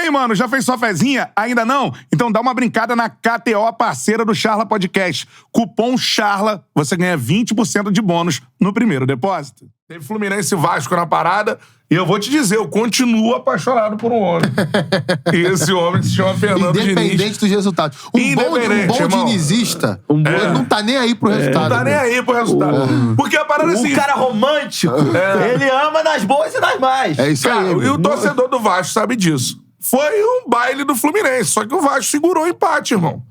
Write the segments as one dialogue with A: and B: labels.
A: aí, mano, já fez sua fezinha? Ainda não? Então dá uma brincada na KTO, parceira do Charla Podcast. Cupom CHARLA, você ganha 20% de bônus no primeiro depósito. Teve Fluminense e Vasco na parada, e eu vou te dizer, eu continuo apaixonado por um homem. E esse homem se chama Fernando Diniz.
B: Independente dos resultados. Um bom dinizista, ele não tá nem aí pro resultado.
A: Não tá nem aí pro resultado. Porque a parada é assim...
C: Um cara romântico, ele ama nas boas e nas más.
B: É isso aí.
A: E o torcedor do Vasco sabe disso. Foi um baile do Fluminense, só que o Vasco segurou o empate, irmão.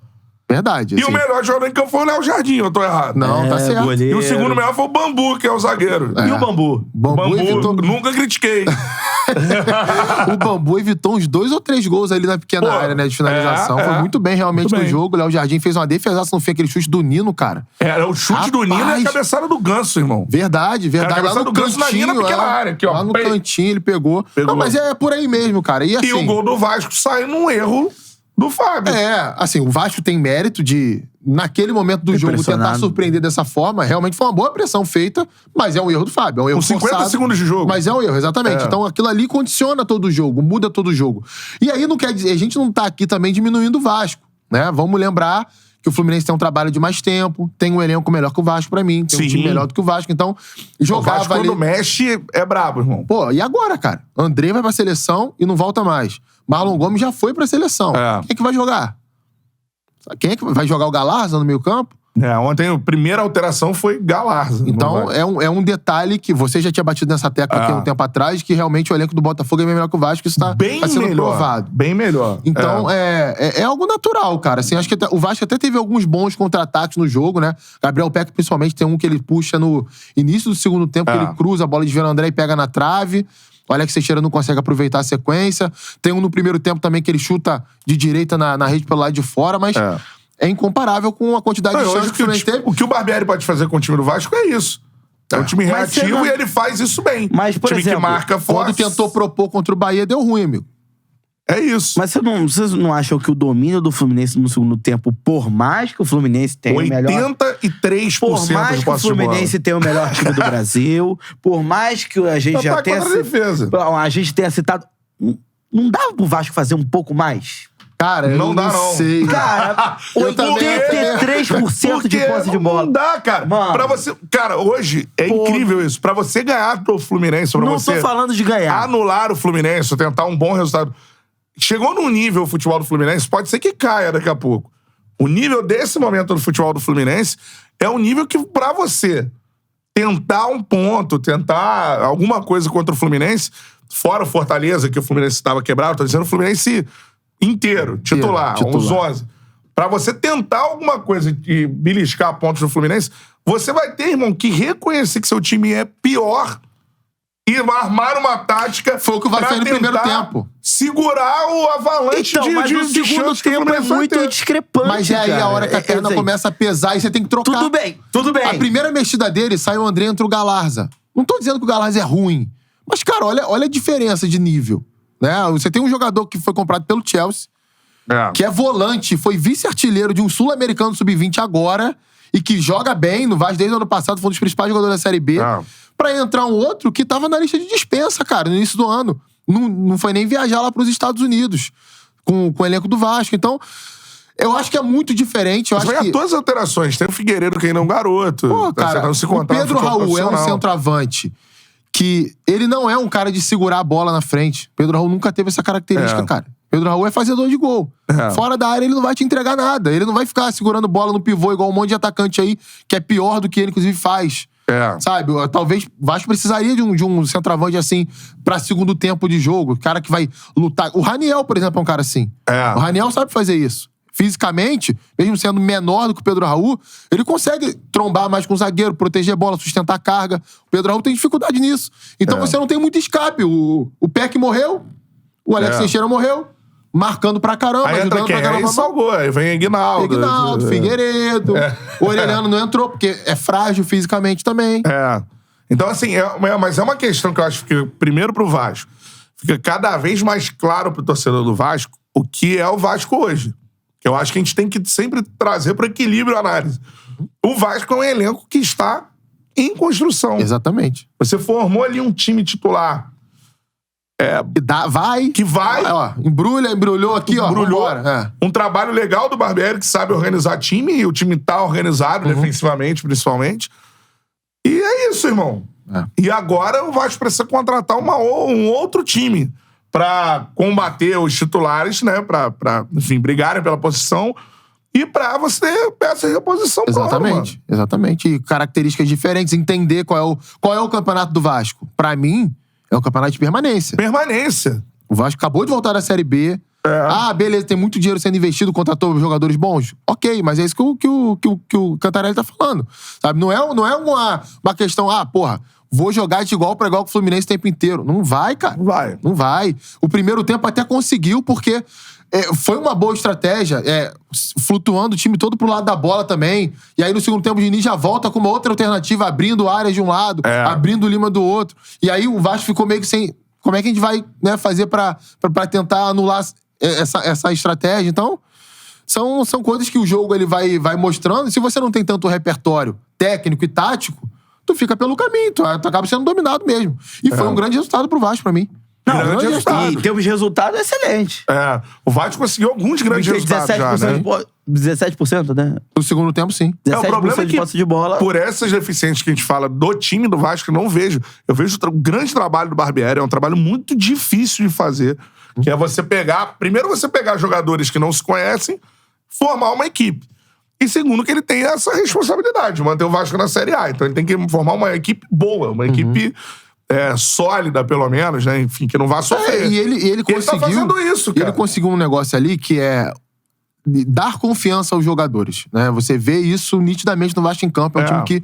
B: Verdade.
A: E o melhor jogador em campo foi o Léo Jardim, eu tô errado.
B: Não, tá certo.
A: E o segundo melhor foi o Bambu, que é o zagueiro.
C: E o Bambu?
B: Bambu evitou...
A: nunca critiquei.
B: O Bambu evitou uns 2 ou 3 gols ali na pequena área, né, de finalização. Foi muito bem realmente no jogo. O Léo Jardim fez uma defesaça no fim, aquele chute do Nino, cara.
A: Era o chute do Nino e a cabeçada do Ganso, irmão.
B: Verdade.
A: A cabeçada do Ganso na linha na pequena área. Aqui, ó,
B: lá no cantinho ele pegou. Não, mas é por aí mesmo, cara. E, assim,
A: o gol do Vasco saiu num erro do Fábio.
B: Assim, o Vasco tem mérito de, naquele momento do jogo, tentar surpreender dessa forma. Realmente foi uma boa pressão feita, mas é um erro do Fábio. É um erro
A: com 50
B: forçado,
A: segundos de jogo.
B: Mas é um erro, exatamente. Então aquilo ali condiciona todo o jogo, muda todo o jogo. E aí não quer dizer, a gente não tá aqui também diminuindo o Vasco, né? Vamos lembrar que o Fluminense tem um trabalho de mais tempo, tem um elenco melhor que o Vasco pra mim, tem um time melhor do que o Vasco, então jogava
A: o Vasco
B: ali...
A: quando mexe é brabo, irmão.
B: Pô, e agora, cara? André vai pra seleção e não volta mais. Marlon Gomes já foi pra seleção. Quem é que vai jogar? Quem é que vai jogar? O Galarza no meio campo?
A: Ontem a primeira alteração foi Galarza.
B: Então é um detalhe que você já tinha batido nessa tecla aqui um tempo atrás, que realmente o elenco do Botafogo é bem melhor que o Vasco, isso tá sendo provado.
A: Bem melhor.
B: Então é algo natural, cara. Assim, acho que o Vasco até teve alguns bons contra-ataques no jogo, né? Gabriel Peck, principalmente, tem um que ele puxa no início do segundo tempo, que ele cruza a bola de Vila André e pega na trave. O Alex Teixeira não consegue aproveitar a sequência. Tem um no primeiro tempo também que ele chuta de direita na rede pelo lado de fora, mas é incomparável com a quantidade de chances que o Fluminense teve.
A: O que o Barbieri pode fazer com o time do Vasco é isso. É um time reativo e ele faz isso bem.
C: Mas, por exemplo,
A: que marca forte.
B: Quando tentou propor contra o Bahia, deu ruim, amigo.
A: É isso.
C: Mas vocês não acham que o domínio do Fluminense no segundo tempo, por mais que o Fluminense tenha o melhor...
A: 83%
C: por mais que o Fluminense tenha o melhor time do Brasil, por mais que a gente já tenha... A gente tenha citado... Não dava pro Vasco fazer um pouco mais?
B: Cara, eu não sei.
C: Cara, 83% de posse de bola.
A: Não dá, cara.
C: Mano.
A: Pra você... Cara, hoje é incrível isso. Pra você ganhar do Fluminense, pra
C: não
A: você...
C: Não tô falando de ganhar.
A: Anular o Fluminense, tentar um bom resultado... Chegou num nível o futebol do Fluminense, pode ser que caia daqui a pouco. O nível desse momento do futebol do Fluminense é um nível que, pra você tentar um ponto, tentar alguma coisa contra o Fluminense, fora o Fortaleza, que o Fluminense estava quebrado, tô dizendo o Fluminense inteiro, titular. Uns 11. Pra você tentar alguma coisa e beliscar pontos do Fluminense, você vai ter, irmão, que reconhecer que seu time é pior e armar uma tática.
B: Foi o que o Vasco fez no primeiro tempo.
A: Segurar o avalanche
C: mas no segundo tempo é muito discrepante.
B: Mas é aí a hora que a perna começa a pesar e você tem que trocar.
C: Tudo bem.
B: A primeira mexida dele, sai o André, entra o Galarza. Não tô dizendo que o Galarza é ruim. Mas, cara, olha a diferença de nível. Né? Você tem um jogador que foi comprado pelo Chelsea, que é volante, foi vice-artilheiro de um sul-americano sub-20 agora, e que joga bem no Vasco desde o ano passado, foi um dos principais jogadores da Série B. Pra entrar um outro que tava na lista de dispensa, cara, no início do ano. Não foi nem viajar lá pros Estados Unidos com o elenco do Vasco. Então, eu acho que é muito diferente. Eu acho que
A: todas as alterações. Tem o Figueiredo, que ainda é um garoto.
B: Pô, cara, o Pedro Raul é um centroavante que ele não é um cara de segurar a bola na frente. Pedro Raul nunca teve essa característica, cara. Pedro Raul é fazedor de gol. Fora da área, ele não vai te entregar nada. Ele não vai ficar segurando bola no pivô igual um monte de atacante aí, que é pior do que ele, inclusive, faz. Sabe? Talvez o Vasco precisaria de um centroavante assim pra segundo tempo de jogo. Cara que vai lutar. O Raniel, por exemplo, é um cara assim. O Raniel sabe fazer isso. Fisicamente, mesmo sendo menor do que o Pedro Raul, ele consegue trombar mais com o zagueiro, proteger a bola, sustentar a carga. O Pedro Raul tem dificuldade nisso. Então você não tem muito escape. O Peck morreu, o Alex Teixeira morreu. Marcando pra caramba,
A: aí
B: ajudando pra caramba.
A: Aí salgou, aí vem
B: Aguinaldo, Figueiredo. O Orelhano não entrou, porque é frágil fisicamente também.
A: Então, assim, mas é uma questão que eu acho que, primeiro pro Vasco, fica cada vez mais claro pro torcedor do Vasco o que é o Vasco hoje. Que eu acho que a gente tem que sempre trazer pro equilíbrio a análise. O Vasco é um elenco que está em construção.
B: Exatamente.
A: Você formou ali um time titular
B: Vai.
A: Que vai.
B: Ó, embrulhou aqui, ó.
A: Embrulhou.
B: Um
A: trabalho legal do Barbieri, que sabe organizar time, e o time tá organizado, defensivamente, principalmente. E é isso, irmão. E agora o Vasco precisa contratar um outro time pra combater os titulares, né? Pra enfim, brigarem pela posição. E pra você ter peça de reposição.
B: Exatamente. E características diferentes. Entender qual é o campeonato do Vasco. Pra mim, é o campeonato de permanência. O Vasco acabou de voltar da Série B. Beleza, tem muito dinheiro sendo investido, contratou jogadores bons. Ok, mas é isso que o Cantarelli tá falando. Sabe? Não é uma questão, vou jogar de igual pra igual com o Fluminense o tempo inteiro. Não vai, cara. Não vai. O primeiro tempo até conseguiu, porque foi uma boa estratégia, flutuando o time todo pro lado da bola também. E aí no segundo tempo o Diniz já volta com uma outra alternativa, abrindo áreas de um lado, abrindo o Lima do outro. E aí o Vasco ficou meio que sem... Como é que a gente vai, né, fazer pra tentar anular essa estratégia? Então, são coisas que o jogo ele vai mostrando. E se você não tem tanto repertório técnico e tático, tu fica pelo caminho, tu acaba sendo dominado mesmo. E foi um grande resultado pro Vasco pra mim.
C: Não, e em termos de resultado, é excelente.
A: O Vasco conseguiu alguns grandes resultados
C: 17%,
A: já, né?
C: 17%, né?
B: No segundo tempo, sim.
C: 17%
A: O problema é
C: de
A: que,
C: posse de bola.
A: por essas deficiências que a gente fala do time do Vasco, eu não vejo. Eu vejo o grande trabalho do Barbieri, é um trabalho muito difícil de fazer, que é você pegar... Primeiro, você pegar jogadores que não se conhecem, formar uma equipe. E segundo, que ele tem essa responsabilidade de manter o Vasco na Série A. Então ele tem que formar uma equipe boa, uma equipe... sólida, pelo menos, né? Enfim, que não vá sofrer.
B: E ele conseguiu...
A: Ele tá fazendo isso, cara.
B: Ele conseguiu um negócio ali que é dar confiança aos jogadores, né? Você vê isso nitidamente no Vasco em campo. É um time que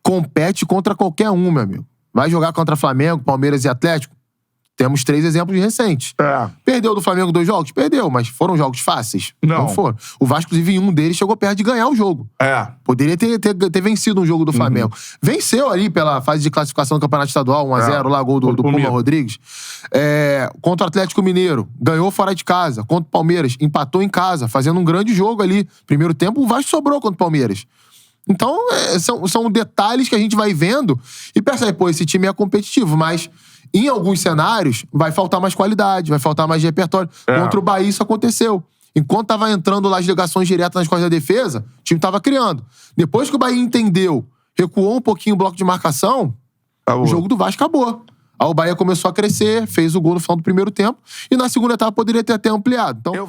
B: compete contra qualquer um, meu amigo. Vai jogar contra Flamengo, Palmeiras e Atlético? Temos 3 exemplos recentes. Perdeu do Flamengo 2 jogos? Perdeu, mas foram jogos fáceis? Não foram. O Vasco, inclusive, em um deles, chegou perto de ganhar o jogo. Poderia ter vencido um jogo do Flamengo. Venceu ali pela fase de classificação do Campeonato Estadual, 1-0, lá, gol do Puma Rodrigues. Contra o Atlético Mineiro, ganhou fora de casa. Contra o Palmeiras, empatou em casa, fazendo um grande jogo ali. Primeiro tempo, o Vasco sobrou contra o Palmeiras. Então, são detalhes que a gente vai vendo e percebe, esse time é competitivo, mas... Em alguns cenários, vai faltar mais qualidade, vai faltar mais repertório. Contra o Bahia, isso aconteceu. Enquanto tava entrando lá as ligações diretas nas costas da defesa, o time tava criando. Depois que o Bahia entendeu, recuou um pouquinho o bloco de marcação, o jogo do Vasco acabou. Aí o Bahia começou a crescer, fez o gol no final do primeiro tempo, e na segunda etapa poderia ter até ampliado. Então,